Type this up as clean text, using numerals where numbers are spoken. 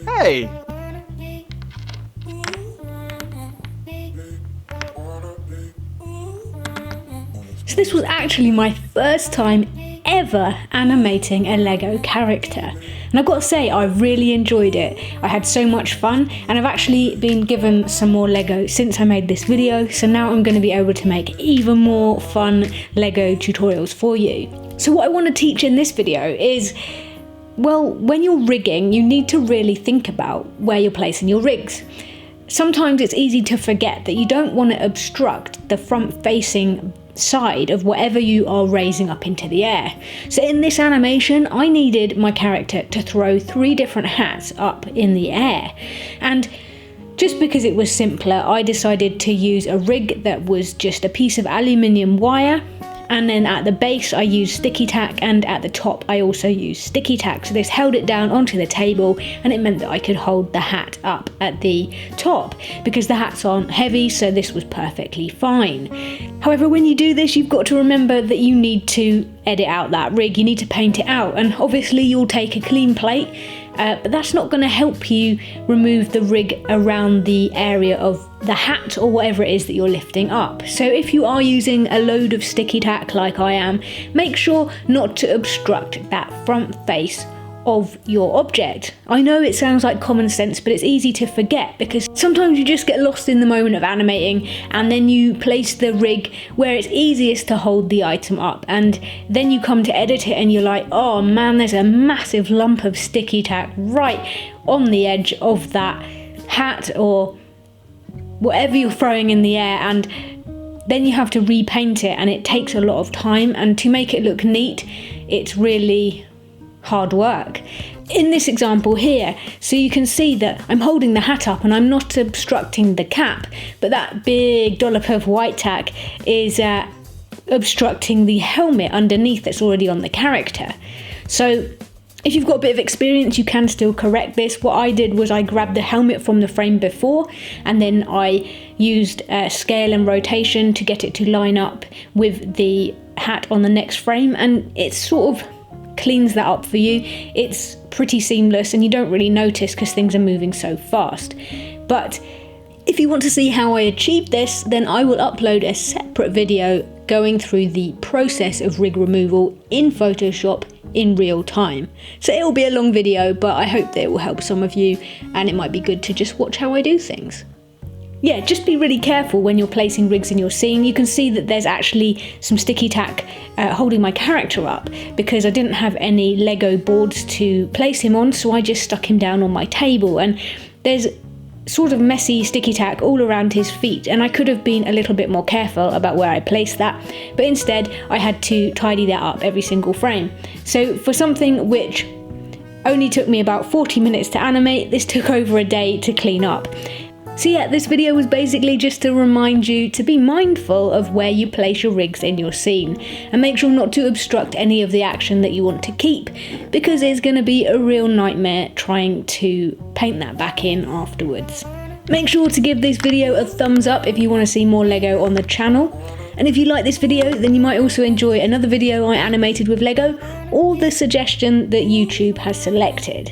Hey! So this was actually my first time ever animating a Lego character. And I've got to say, I really enjoyed it. I had so much fun, and I've actually been given some more Lego since I made this video, so now I'm going to be able to make even more fun Lego tutorials for you. So what I want to teach in this video is, well, when you're rigging, you need to really think about where you're placing your rigs. Sometimes it's easy to forget that you don't want to obstruct the front-facing side of whatever you are raising up into the air. So in this animation, I needed my character to throw 3 different hats up in the air. And just because it was simpler, I decided to use a rig that was just a piece of aluminium wire. And then at the base I used sticky tack, and at the top I also used sticky tack. So this held it down onto the table, and it meant that I could hold the hat up at the top because the hats aren't heavy, so this was perfectly fine. However, when you do this, you've got to remember that you need to edit out that rig, you need to paint it out, and obviously you'll take a clean plate, but that's not going to help you remove the rig around the area of the hat or whatever it is that you're lifting up. So if you are using a load of sticky tack like I am, make sure not to obstruct that front face of your object. I know it sounds like common sense, but it's easy to forget because sometimes you just get lost in the moment of animating, and then you place the rig where it's easiest to hold the item up, and then you come to edit it and you're like, oh man, there's a massive lump of sticky tack right on the edge of that hat or whatever you're throwing in the air, and then you have to repaint it, and it takes a lot of time, and to make it look neat, it's really hard work. In this example here, so you can see that I'm holding the hat up and I'm not obstructing the cap, but that big dollop of white tack is obstructing the helmet underneath that's already on the character. So if you've got a bit of experience, you can still correct this. What I did was I grabbed the helmet from the frame before, and then I used scale and rotation to get it to line up with the hat on the next frame, and it sort of cleans that up for you. It's pretty seamless and you don't really notice because things are moving so fast. But if you want to see how I achieved this, then I will upload a separate video going through the process of rig removal in Photoshop in real time. So it will be a long video, but I hope that it will help some of you, and it might be good to just watch how I do things. Yeah, just be really careful when you're placing rigs in your scene. You can see that there's actually some sticky tack holding my character up because I didn't have any Lego boards to place him on, so I just stuck him down on my table, and there's sort of messy sticky tack all around his feet, and I could have been a little bit more careful about where I placed that, but instead I had to tidy that up every single frame. So for something which only took me about 40 minutes to animate, this took over a day to clean up. So yeah, this video was basically just to remind you to be mindful of where you place your rigs in your scene, and make sure not to obstruct any of the action that you want to keep, because it's going to be a real nightmare trying to paint that back in afterwards. Make sure to give this video a thumbs up if you want to see more Lego on the channel. And if you like this video, then you might also enjoy another video I animated with Lego, or the suggestion that YouTube has selected.